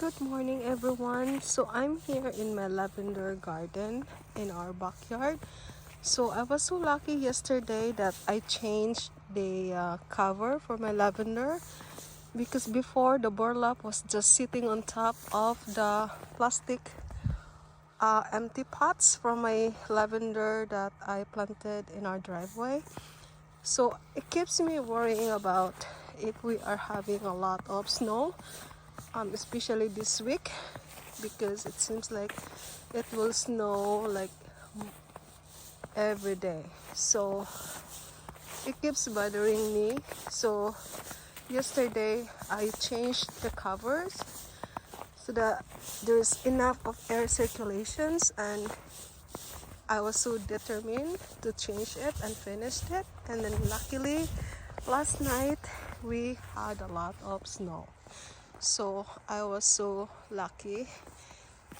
Good morning, everyone. So I'm here in my lavender garden in our backyard. So I was so lucky yesterday that I changed the cover for my lavender, because before the burlap was just sitting on top of the plastic empty pots from my lavender that I planted in our driveway. So it keeps me worrying about if we are having a lot of snow, especially this week, because it seems like it will snow like every day. So it keeps bothering me. So yesterday I changed the covers so that there's enough of air circulations, and I was so determined to change it and finish it. And then luckily last night we had a lot of snow. So I was so lucky.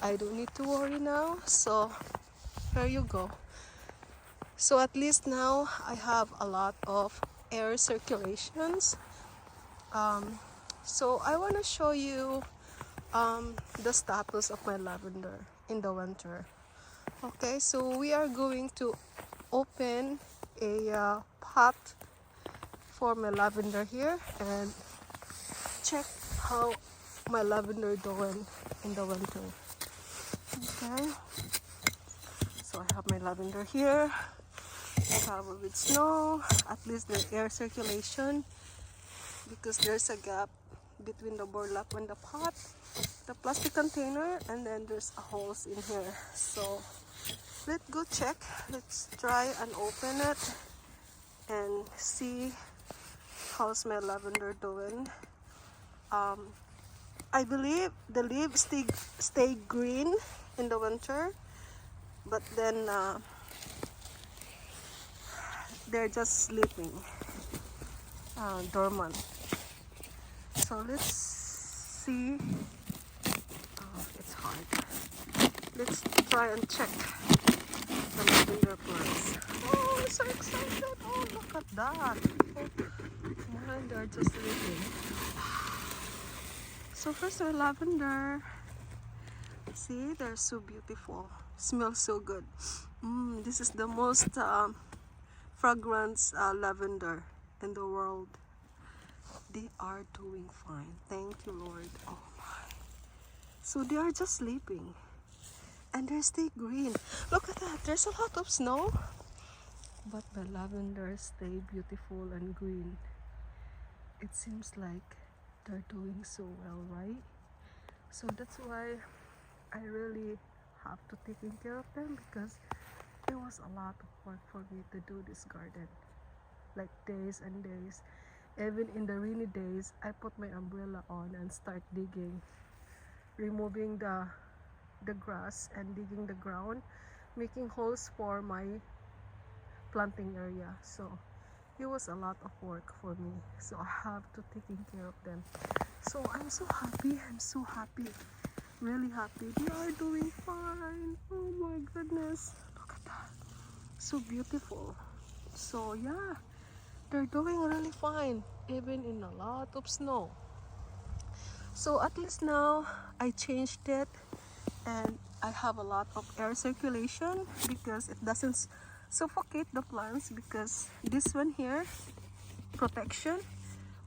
I don't need to worry now. So here you go. So at least now I have a lot of air circulations. So I want to show you the status of my lavender in the winter. Okay, so we are going to open a pot for my lavender here and check how my lavender doing in the winter. Okay, so I have my lavender here covered with snow. At least the air circulation, because there's a gap between the burlap and the pot, the plastic container, and then there's a holes in here. So let's go check. Let's try and open it and see how's my lavender doing. I believe the leaves stay green in the winter, but then they're just sleeping, dormant. So let's see. It's hard. Let's try and check the lavender plants. Oh, I'm so excited. Oh, look at that. Man, they're just sleeping. So first, my lavender. See, they're so beautiful. Smells so good. This is the most fragrance lavender in the world. They are doing fine. Thank you, Lord. Oh my. So they are just sleeping. And they stay green. Look at that. There's a lot of snow. But the lavenders stay beautiful and green. It seems like they're doing so well, right? So that's why I really have to take care of them, because it was a lot of work for me to do this garden. Like days and days. Even in the rainy days, I put my umbrella on and start digging, removing the grass and digging the ground, making holes for my planting area. So it was a lot of work for me. So I have to take care of them. So I'm so happy. I'm so happy. Really happy. They are doing fine. Oh my goodness. Look at that. So beautiful. So yeah, they're doing really fine, even in a lot of snow. So at least now I changed it and I have a lot of air circulation, because it doesn't suffocate the plants, because this one here, protection,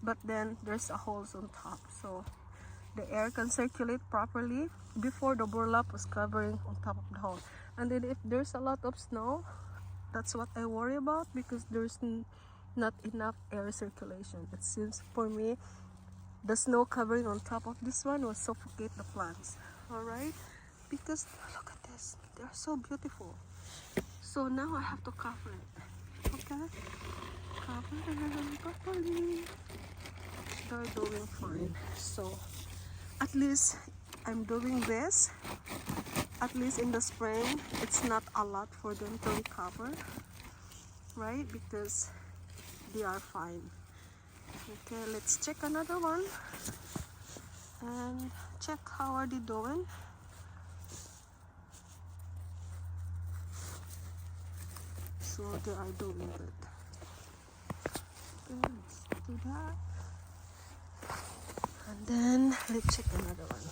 but then there's a holes on top, so the air can circulate properly. Before, the burlap was covering on top of the hole, and then if there's a lot of snow, that's what I worry about, because there's not enough air circulation. It seems for me the snow covering on top of this one will suffocate the plants. All right, because look at this, they're so beautiful. So now I have to cover it. Okay, cover it properly. They're doing fine. So at least I'm doing this. At least in the spring, it's not a lot for them to recover, right? Because they are fine. Okay, let's check another one and check how are they doing. So they are doing good. Let's do that. And then let's check another one.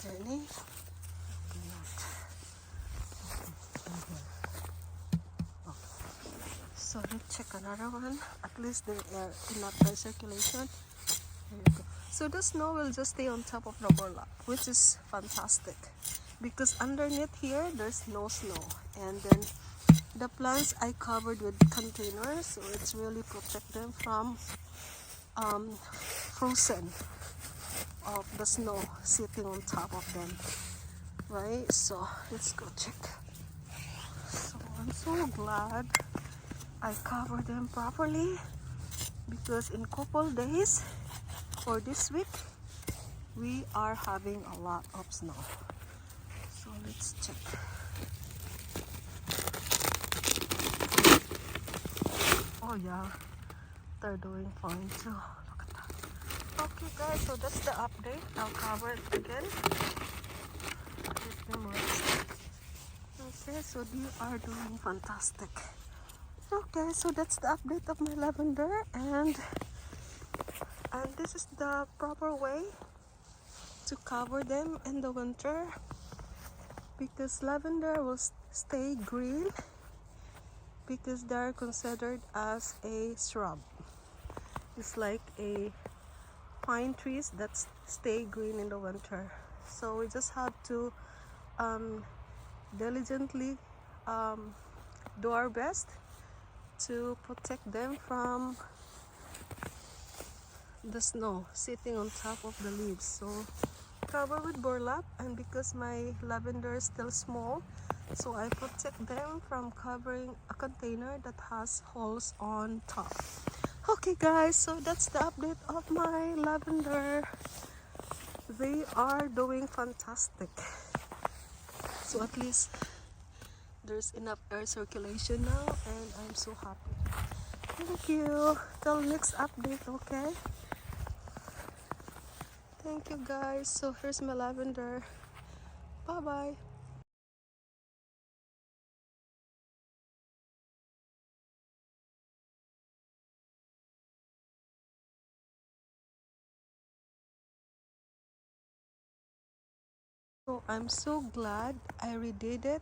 turning. Okay, not. So let's check another one. At least there are enough air circulation. There you go. So the snow will just stay on top of the burlap, which is fantastic because underneath here there's no snow. And then the plants I covered with containers, so it's really protect them from frozen of the snow sitting on top of them, right? So let's go check. So I'm so glad I covered them properly because in couple days or this week we are having a lot of snow. So let's check. Oh yeah, they're doing fine too. Look at that. Okay guys, so that's the update. I'll cover it again. Let them rest. Okay, so they are doing fantastic. Okay, so that's the update of my lavender, and this is the proper way to cover them in the winter because lavender will stay green because they're considered as a shrub. It's like a pine trees that stay green in the winter. So we just have to diligently do our best to protect them from the snow sitting on top of the leaves. So cover with burlap, and because my lavender is still small, so I protect them from covering a container that has holes on top. Okay guys, so that's the update of my lavender. They are doing fantastic. So at least there's enough air circulation now, and I'm so happy. Thank you. Till next update, okay? Thank you guys. So here's my lavender. Bye bye. So I'm so glad I redid it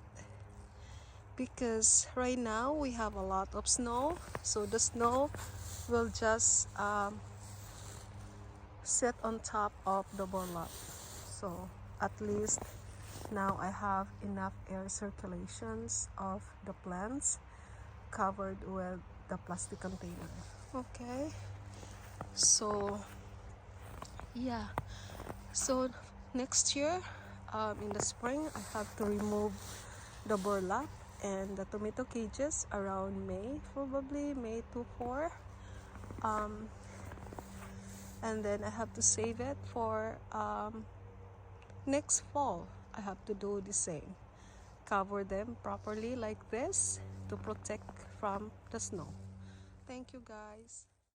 because right now we have a lot of snow. So the snow will just sit on top of the burlap. So at least now I have enough air circulations of the plants covered with the plastic container. Okay, so yeah, so next year in the spring I have to remove the burlap and the tomato cages around May, probably May to 4, and then I have to save it for next fall. I have to do the same, cover them properly like this to protect from the snow. Thank you guys.